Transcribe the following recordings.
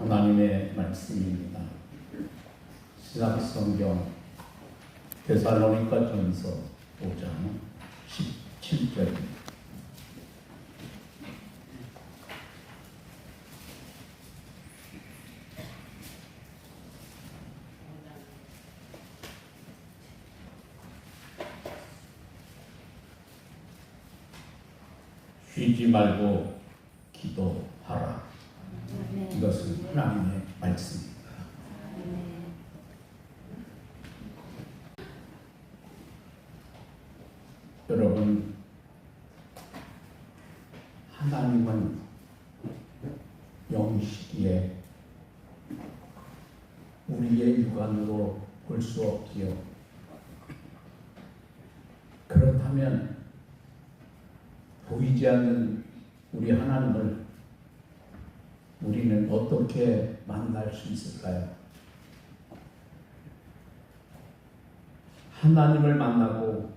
하나님의 말씀입니다. 신약성경 데살로니가전서 5장 17절입니다. 쉬지 말고 기도하라. 이것은 하나님의 말씀입니다. 여러분, 하나님은 영시기에 우리의 육안으로 볼 수 없지요. 그렇다면 보이지 않는 우리 하나님을 우리는 어떻게 만날 수 있을까요? 하나님을 만나고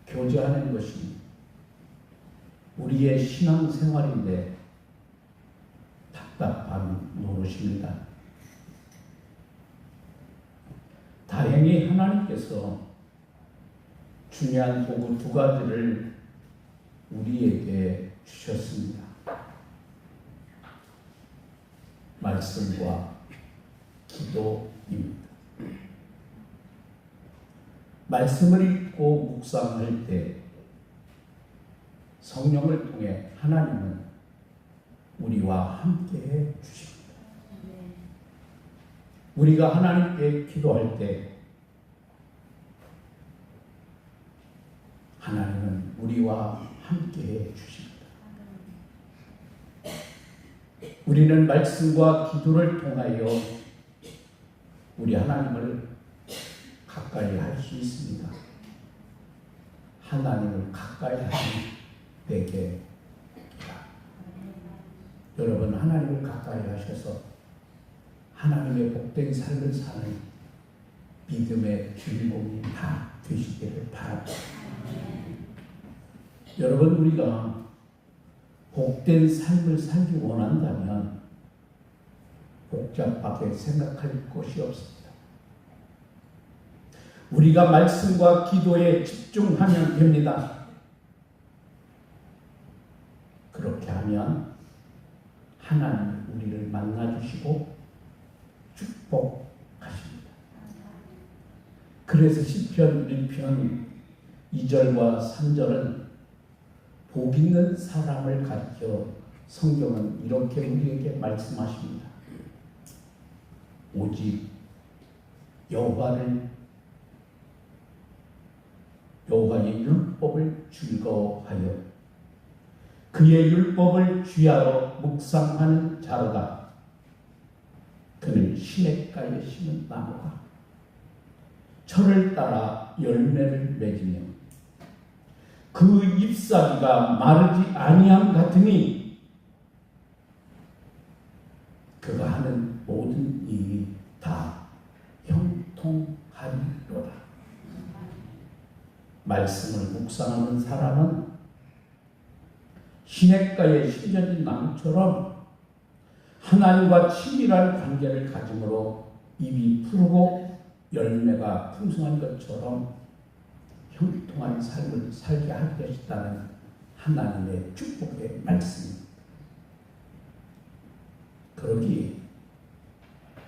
교제하는 것이 우리의 신앙생활인데 답답한 노릇입니다. 다행히 하나님께서 중요한 도구 두 가지를 우리에게 주셨습니다. 말씀과 기도입니다. 말씀을 읽고 묵상할 때 성령을 통해 하나님은 우리와 함께해 주십니다. 우리가 하나님께 기도할 때 하나님은 우리와 함께해 주십니다. 우리는 말씀과 기도를 통하여 우리 하나님을 가까이 할 수 있습니다. 하나님을 가까이 하는 되게 여러분, 하나님을 가까이 하셔서 하나님의 복된 삶을 사는 믿음의 주인공이 다 되시기를 바랍니다. 여러분, 우리가 복된 삶을 살기 원한다면 복잡하게 생각할 것이 없습니다. 우리가 말씀과 기도에 집중하면 됩니다. 그렇게 하면 하나님 우리를 만나주시고 축복하십니다. 그래서 시편 1편 2절과 3절은 복 있는 사람을 가리켜 성경은 이렇게 우리에게 말씀하십니다. 오직 여호와의 율법을 즐거워하여 그의 율법을 주야로 묵상하는 자로다. 그는 시냇가에 심은 나무가 철을 따라 열매를 맺으며 그 잎사귀가 마르지 아니함 같으니 그가 하는 모든 일이 다 형통하리로다. 말씀을 묵상하는 사람은 시냇가에 심겨진 나무처럼 하나님과 친밀한 관계를 가짐으로 잎이 푸르고 열매가 풍성한 것처럼 형통한 삶을 살게 하겠다는 하나님의 축복의 말씀입니다. 그러기에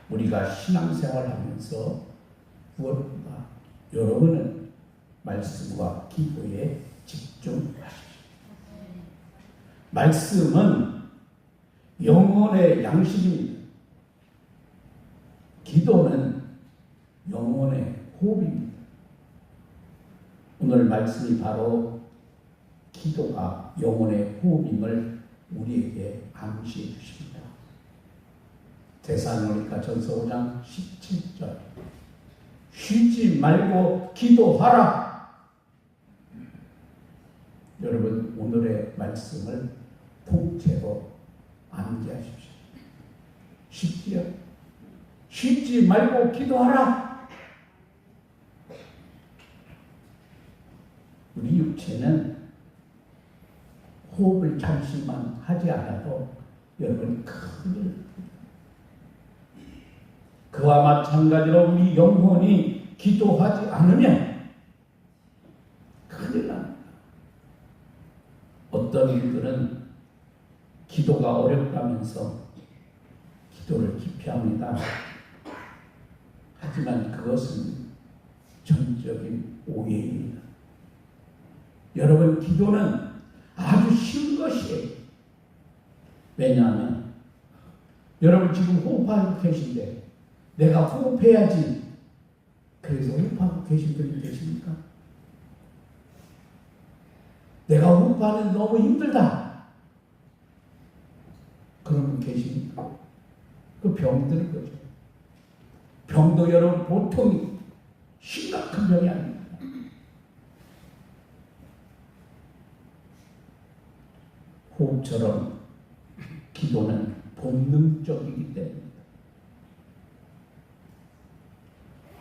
우리가 신앙생활하면서 무엇보다 여러분은 말씀과 기도에 집중하십시오. 말씀은 영혼의 양식입니다. 기도는 영혼의 호흡입니다. 오늘 말씀이 바로 기도가 영혼의 호흡임을 우리에게 암시해 주십니다. 데살로니가전서 5장 17절 쉬지 말고 기도하라. 여러분, 오늘의 말씀을 통째로 암기하십시오. 쉽지요? 쉬지 말고 기도하라. 우리 육체는 호흡을 잠시만 하지 않아도 여러분 큰일 그와 마찬가지로 우리 영혼이 기도하지 않으면 큰일 납니다. 어떤 일들은 기도가 어렵다면서 기도를 기피합니다. 하지만 그것은 전적인 오해입니다. 여러분, 기도는 아주 쉬운 것이에요. 왜냐하면 여러분 지금 호흡하고 계신데 내가 호흡해야지, 그래서 호흡하고 계신 분이 계십니까? 내가 호흡하는 너무 힘들다, 그런 분 계십니까? 그 병드는 거죠. 병도 여러분 보통 심각한 병이 아닙니다. 호흡처럼 기도는 본능적이기 때문입니다.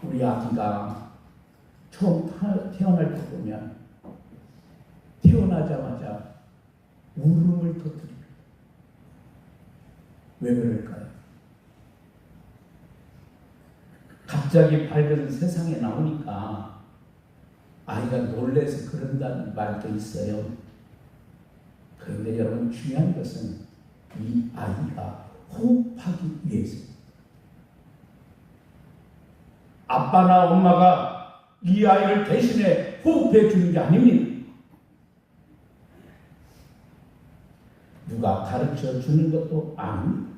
우리 아기가 처음 태어날 때 보면 태어나자마자 울음을 터뜨립니다. 왜 그럴까요? 갑자기 밝은 세상에 나오니까 아이가 놀라서 그런다는 말도 있어요. 그런데 여러분, 중요한 것은 이 아이가 호흡하기 위해서, 아빠나 엄마가 이 아이를 대신에 호흡해 주는 게 아닙니다. 누가 가르쳐 주는 것도 아닙니다.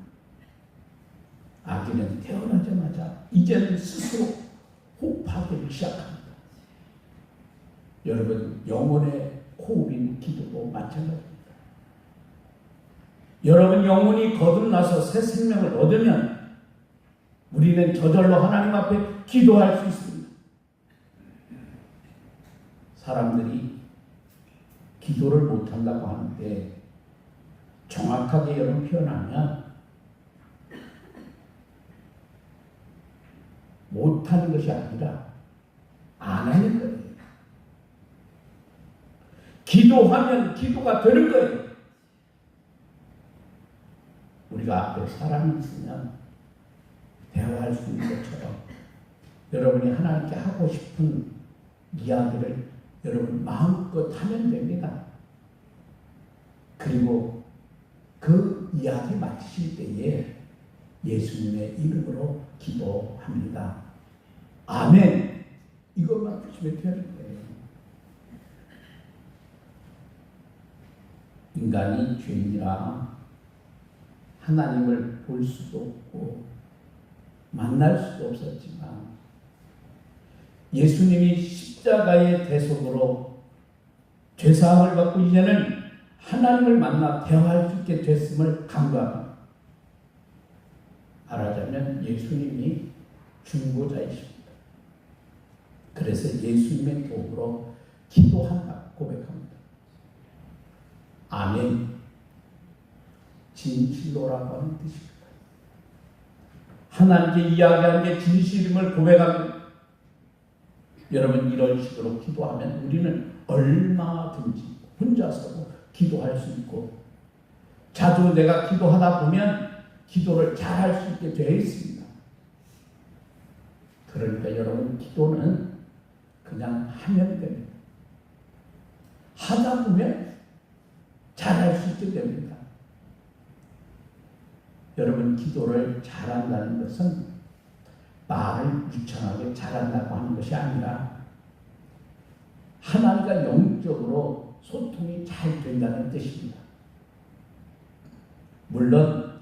아기는 태어나자마자 이제는 스스로 호흡하기 시작합니다. 여러분, 영혼의 호흡인 기도도 마찬가지입니다. 여러분, 영혼이 거듭나서 새 생명을 얻으면 우리는 저절로 하나님 앞에 기도할 수 있습니다. 사람들이 기도를 못한다고 하는데 정확하게 여러분 표현하면 못하는 것이 아니라 안 하는 거예요. 기도하면 기도가 되는 거예요. 우리가 앞에 사람이 있으면 대화할 수 있는 것처럼 여러분이 하나님께 하고 싶은 이야기를 여러분 마음껏 하면 됩니다. 그리고 그 이야기 마치실 때에 예수님의 이름으로 기도합니다. 아멘. 이것만 붙이면 되는 거예요. 인간이 죄인이라 하나님을 볼 수도 없고 만날 수도 없었지만 예수님이 십자가의 대속으로 죄사함을 받고 이제는 하나님을 만나 대화할 수 있게 됐음을 간과합니다. 말하자면 예수님이 중보자이십니다. 그래서 예수님의 도움으로 기도한다 고백합니다. 아멘. 진실로라고 하는 뜻입니다. 하나님께 이야기하는 게 진실임을 고백합니다. 여러분, 이런 식으로 기도하면 우리는 얼마든지 혼자서도 기도할 수 있고, 자주 내가 기도하다 보면 기도를 잘할 수 있게 되어 있습니다. 그러니까 여러분, 기도는 그냥 하면 됩니다. 하다 보면 잘할 수 있게 됩니다. 여러분, 기도를 잘한다는 것은 말을 유창하게 잘한다고 하는 것이 아니라 하나님과 영적으로 소통이 잘 된다는 뜻입니다. 물론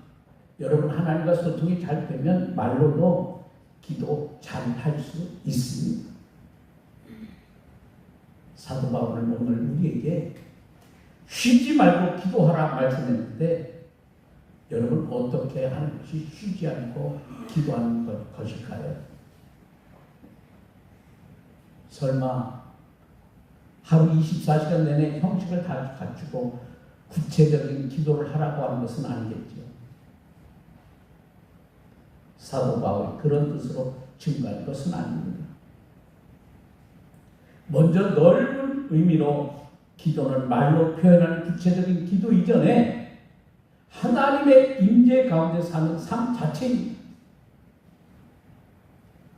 여러분, 하나님과 소통이 잘 되면 말로도 기도 잘 할 수 있습니다. 사도 바울은 오늘 우리에게 쉬지 말고 기도하라 말씀했는데, 여러분, 어떻게 하는 것이 쉬지 않고 기도하는 것일까요? 설마 하루 24시간 내내 형식을 다 갖추고 구체적인 기도를 하라고 하는 것은 아니겠죠. 사도 바울이 그런 뜻으로 증거한 것은 아닙니다. 먼저 넓은 의미로 기도는 말로 표현하는 구체적인 기도 이전에 하나님의 임재 가운데 사는 삶 자체입니다.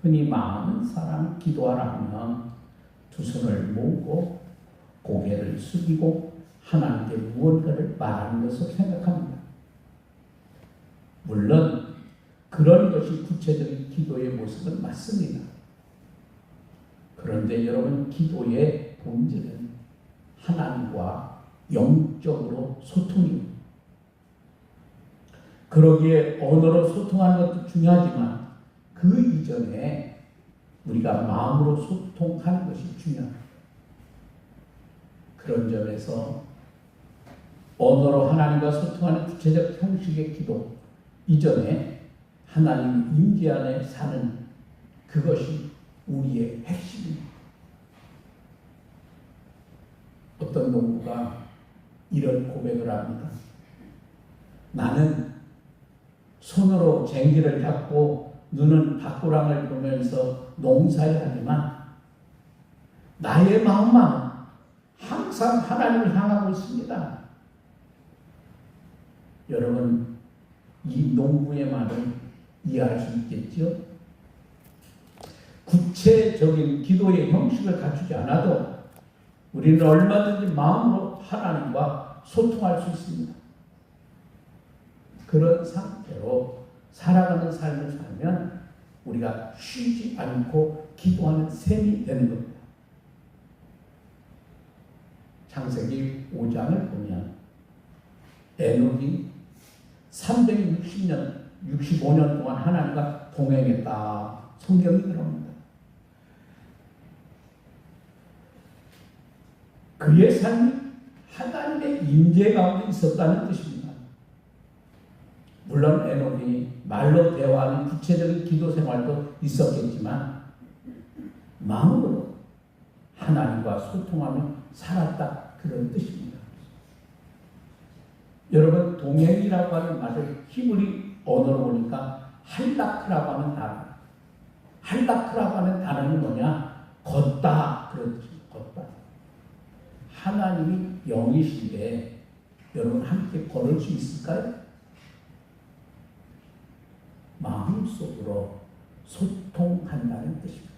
흔히 많은 사람 기도하라 하면 두 손을 모으고 고개를 숙이고 하나님께 무언가를 말하는 것으로 생각합니다. 물론 그런 것이 구체적인 기도의 모습은 맞습니다. 그런데 여러분, 기도의 본질은 하나님과 영적으로 소통입니다. 그러기에 언어로 소통하는 것도 중요하지만 그 이전에 우리가 마음으로 소통하는 것이 중요합니다. 그런 점에서 언어로 하나님과 소통하는 구체적 형식의 기도 이전에 하나님 임재 안에 사는 그것이 우리의 핵심입니다. 어떤 농부가 이런 고백을 합니다. 나는 손으로 쟁기를 잡고 눈은 밭고랑을 보면서 농사를 하지만 나의 마음만 항상 하나님을 향하고 있습니다. 여러분, 이 농부의 말을 이해할 수 있겠죠? 구체적인 기도의 형식을 갖추지 않아도 우리는 얼마든지 마음으로 하나님과 소통할 수 있습니다. 그런 상태로 살아가는 삶을 살면 우리가 쉬지 않고 기도하는 셈이 되는 겁니다. 창세기 5장을 보면 에녹이 360년, 65년 동안 하나님과 동행했다. 성경이 그럽니다. 그의 삶이 하나님의 임재 가운데 있었다는 뜻입니다. 물론 에녹이 말로 대화하는 구체적인 기도 생활도 있었겠지만 마음으로 하나님과 소통하며 살았다, 그런 뜻입니다. 여러분, 동행이라고 하는 말을 히브리 언어로 보니까 할라크라고 하는 단어. 할라크라고 하는 단어는 뭐냐? 걷다, 그런 뜻입니다. 걷다. 하나님이 영이신데 여러분 함께 걸을 수 있을까요? 마음속으로 소통한다는 뜻입니다.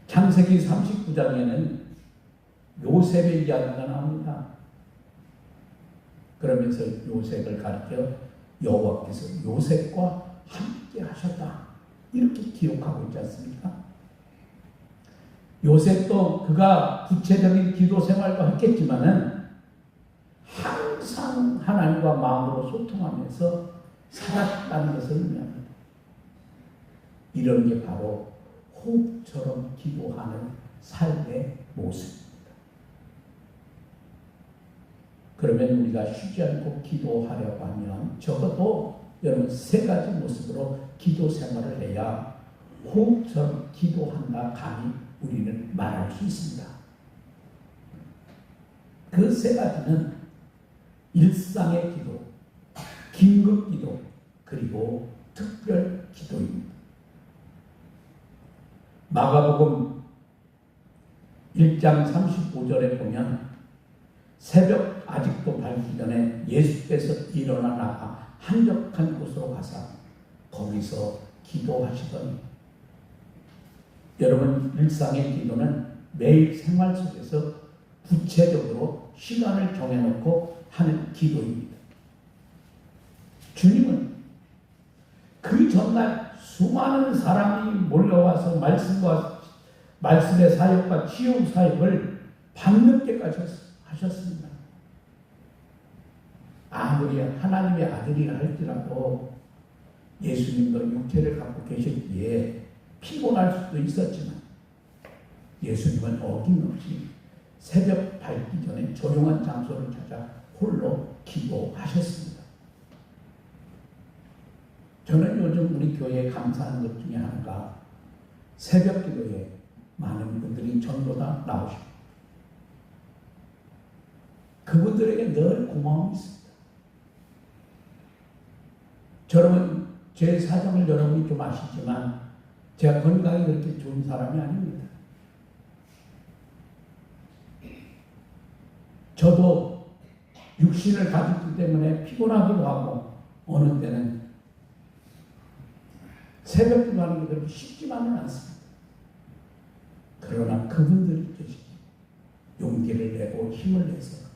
창세기 39장에는 요셉의 이야기가 나옵니다. 그러면서 요셉을 가리켜 여호와께서 요셉과 함께 하셨다, 이렇게 기록하고 있지 않습니까? 요셉도 그가 구체적인 기도 생활도 했겠지만은 항상 하나님과 마음으로 소통하면서 살았다는 것을 의미합니다. 이런 게 바로 호흡처럼 기도하는 삶의 모습입니다. 그러면 우리가 쉬지 않고 기도하려고 하면 적어도 여러분 세 가지 모습으로 기도 생활을 해야 호흡처럼 기도한다 감히 우리는 말할 수 있습니다. 그 세 가지는 일상의 기도, 긴급 기도, 그리고 특별 기도입니다. 마가복음 1장 35절에 보면 새벽 아직도 밝기 전에 예수께서 일어나 나가 한적한 곳으로 가사 거기서 기도하시더니, 여러분, 일상의 기도는 매일 생활 속에서 구체적으로 시간을 정해놓고 하는 기도입니다. 주님은 그 전날 수많은 사람이 몰려와서 말씀의 사역과 치유 사역을 밤늦게까지 하셨습니다. 아무리 하나님의 아들이라 할지라도 예수님도 육체를 갖고 계셨기에 피곤할 수도 있었지만 예수님은 어김없이 새벽 밝기 전에 조용한 장소를 찾아 홀로 기도하셨습니다. 저는 요즘 우리 교회에 감사하는 것 중에 하나가 새벽 기도에 많은 분들이 전부 다 나오십니다. 그분들에게 늘 고마움이 있습니다. 여러분, 제 사정을 여러분이 좀 아시지만 제가 건강이 그렇게 좋은 사람이 아닙니다. 저도 육신을 가졌기 때문에 피곤하기도 하고 어느 때는 새벽 기도하는 게 그렇게 쉽지만은 않습니다. 그러나 그분들이 계시기 용기를 내고 힘을 내서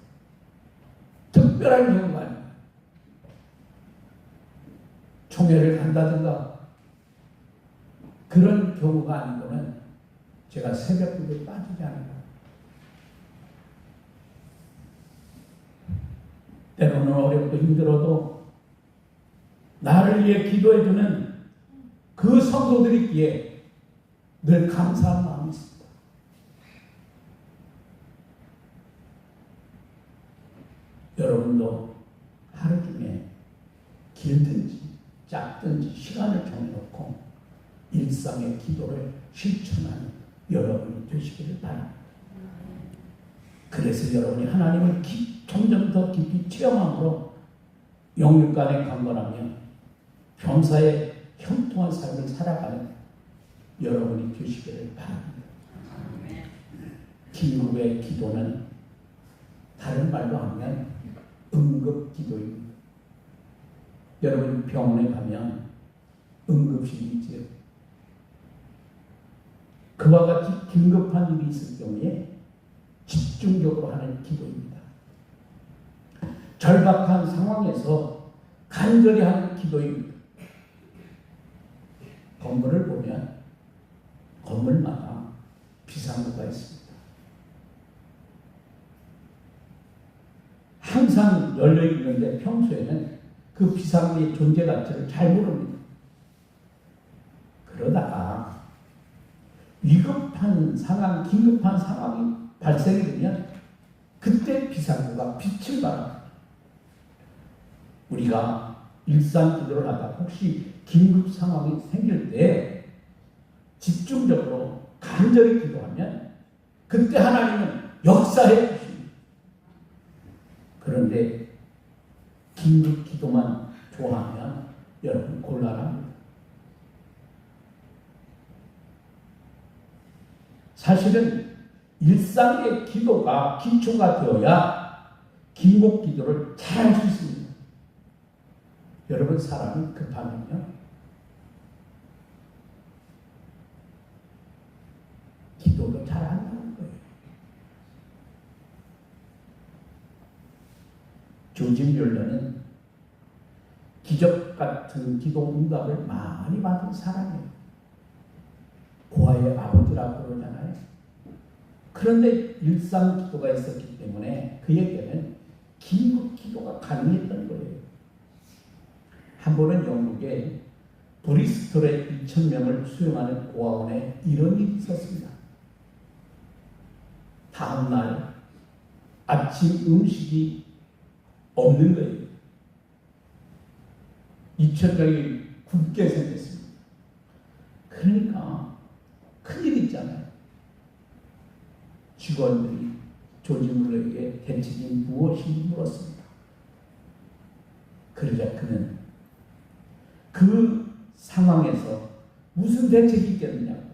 특별한 경우가 아닙니다. 총회를 간다든가 그런 경우가 아니고는 제가 새벽 기도에 빠지지 않아요. 때로는 어렵고 힘들어도 나를 위해 기도해주는 그 성도들이 있기에 늘 감사한 마음이 있습니다. 여러분도 하루 중에 길든지 짧든지 시간을 정해놓고 일상의 기도를 실천하는 여러분이 되시기를 바랍니다. 그래서 여러분이 하나님을 점점 더 깊이 체험함으로 영육간에 강건하며 범사에 형통한 삶을 살아가는 여러분이 되시기를 바랍니다. 긴급의 기도는 다른 말로 하면 응급기도입니다. 여러분 병원에 가면 응급실이 있지요. 그와 같이 긴급한 일이 있을 경우에 집중적으로 하는 기도입니다. 절박한 상황에서 간절히 하는 기도입니다. 건물을 보면 건물마다 비상구가 있습니다. 항상 열려있는데 평소에는 그 비상구의 존재 가치를 잘 모릅니다. 그러다가 위급한 상황, 긴급한 상황이 발생이 되면 그때 비상구가 빛을 발합니다. 우리가 일상 기도를 하다 혹시 긴급 상황이 생길 때 집중적으로 간절히 기도하면 그때 하나님은 역사해 주십니다. 그런데 긴급 기도만 좋아하면 여러분 곤란합니다. 사실은 일상의 기도가 기초가 되어야 긴급 기도를 잘 할 수 있습니다. 여러분 사람이 급하면요 기도도 잘 안 하는 거예요. 조지 뮬러는 기적 같은 기도 응답을 많이 받은 사람이에요. 고아의 아버지라고 그러잖아요. 그런데 일상 기도가 있었기 때문에 그에게는 긴급 기도가 가능했던 거예요. 한 번은 영국에 브리스톨에 2,000명을 수용하는 고아원에 이런 일이 있었습니다. 다음 날 아침 음식이 없는 거예요. 2,000명이 굶게 생겼습니다. 그러니까 큰일 있잖아요. 직원들이 조지 뮬러에게 대책이 무엇인지 물었습니다. 그러자 그는 그 상황에서 무슨 대책이 있겠느냐고.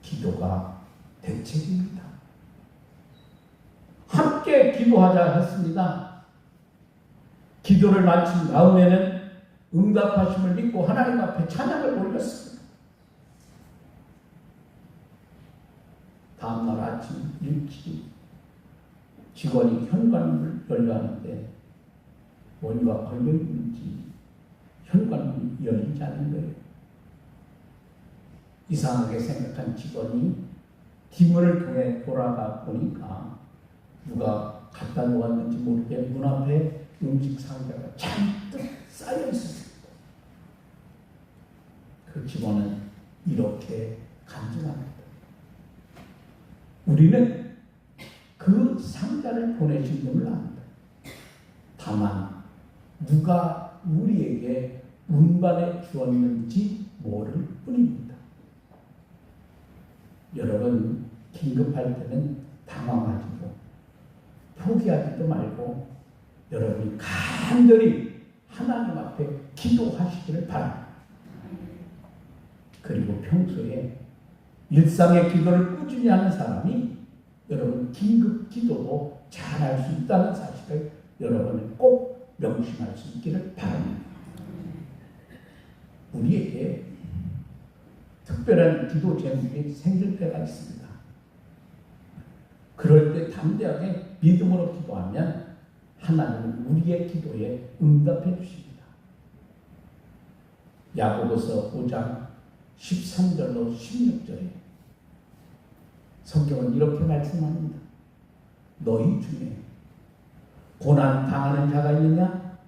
기도가 대책입니다. 함께 기도하자 했습니다. 기도를 마친 다음에는 응답하심을 믿고 하나님 앞에 찬양을 올렸습니다. 다음날 아침 일찍 직원이 현관문을 열려하는데 뭔가 걸려있는지 현관문이 열리지 않는 거예요. 이상하게 생각한 직원이 뒷문을 통해 돌아가 보니까 누가 갖다 놓았는지 모르게 문 앞에 음식 상자가 잔뜩 쌓여 있었습니다. 그 직원은 이렇게 간증합니다. 우리는 그 상자를 보내신 분을 압니다. 다만 누가 우리에게 운반해 주었는지 모를 뿐입니다. 여러분 긴급할 때는 당황하지도 포기하지도 말고 여러분이 간절히 하나님 앞에 기도하시기를 바랍니다. 그리고 평소에 일상의 기도를 꾸준히 하는 사람이 여러분 긴급 기도도 잘할 수 있다는 사실을 여러분은 꼭 명심할 수 있기를 바랍니다. 우리에게 특별한 기도 제목이 생길 때가 있습니다. 그럴 때 담대하게 믿음으로 기도하면 하나님은 우리의 기도에 응답해 주십니다. 야고보서 5장 13절로 16절에 성경은 이렇게 말씀합니다. 너희 중에 고난 당하는 자가 있느냐?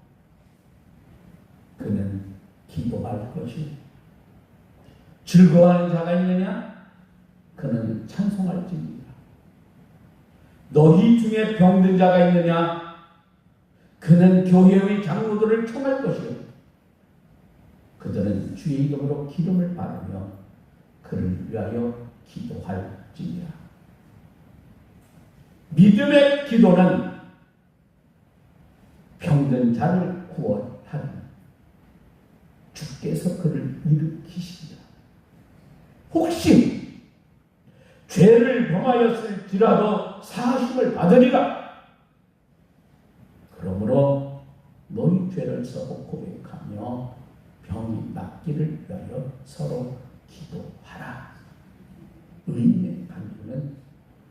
그는 기도할 것이요. 즐거워하는 자가 있느냐? 그는 찬송할지니라. 너희 중에 병든 자가 있느냐? 그는 교회의 장로들을 청할 것이요. 그들은 주의 이름으로 기름을 바르며 그를 위하여 기도할지니라. 믿음의 기도는 병든 자를 구원하는 주께서 그를 일으키십니다. 혹시 죄를 범하였을지라도 사하심을 받으리라. 그러므로 너희 죄를 서로 고백하며 병이 낫기를 위하여 서로 기도하라. 의인의 간구는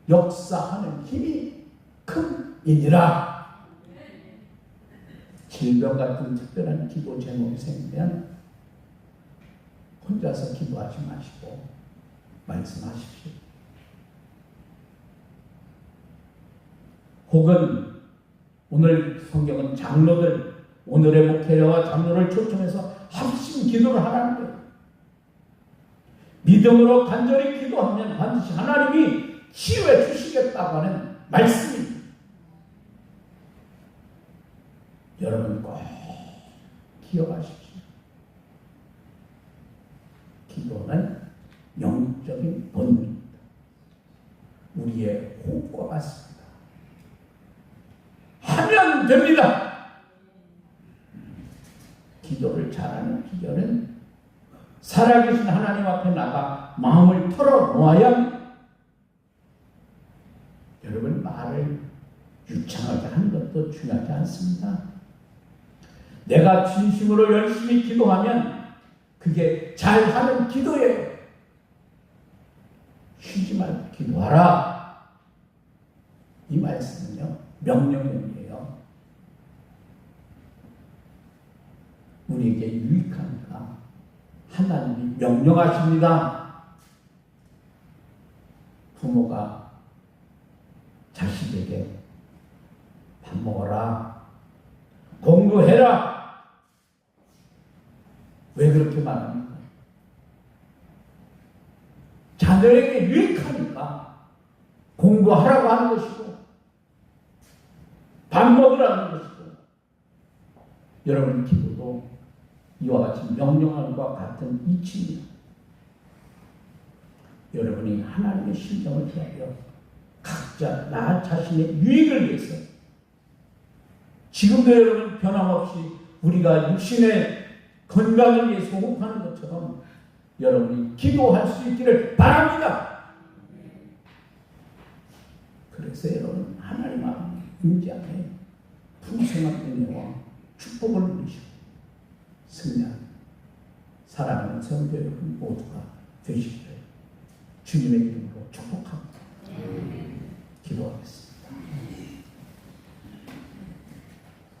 역사하는 힘이 큼이니라. 질병 같은 특별한 기도 제목이 생기면 혼자서 기도하지 마시고 말씀하십시오. 혹은 오늘 성경은 장로들, 오늘의 목회자와 장로를 초청해서 합심 기도를 하라는 거예요. 믿음으로 간절히 기도하면 반드시 하나님이 치유해 주시겠다고 하는 말씀입니다. 여러분 꼭 기억하십시오. 기도는 영적인 본능입니다. 우리의 호흡과 같습니다. 하면 됩니다. 기도를 잘하는 비결은 살아계신 하나님 앞에 나가 마음을 털어놓아야 합니다. 여러분, 말을 유창하게 하는 것도 중요하지 않습니다. 내가 진심으로 열심히 기도하면 그게 잘하는 기도예요. 쉬지 말고 기도하라. 이 말씀은요, 명령형이에요. 우리에게 유익하니까 하나님이 명령하십니다. 부모가 자식에게 밥 먹어라, 공부해라. 왜 그렇게 말합니까? 자녀에게 유익하니까 공부하라고 하는 것이고 밥 먹으라는 것이고, 여러분 기도도 이와 같이 명령함과 같은 이치입니다. 여러분이 하나님의 심정을 위하여 각자 나 자신의 유익을 위해서, 지금도 여러분 변함없이 우리가 육신의 건강을 위해서 호흡하는 것처럼 여러분이 기도할 수 있기를 바랍니다. 그래서 여러분 하나님 앞에 임재하에 풍성한 은혜와 축복을 누리시고 승리하는 사랑하는 성도 여러분 모두가 되시기를 주님의 이름으로 축복합니다. 기도합니다.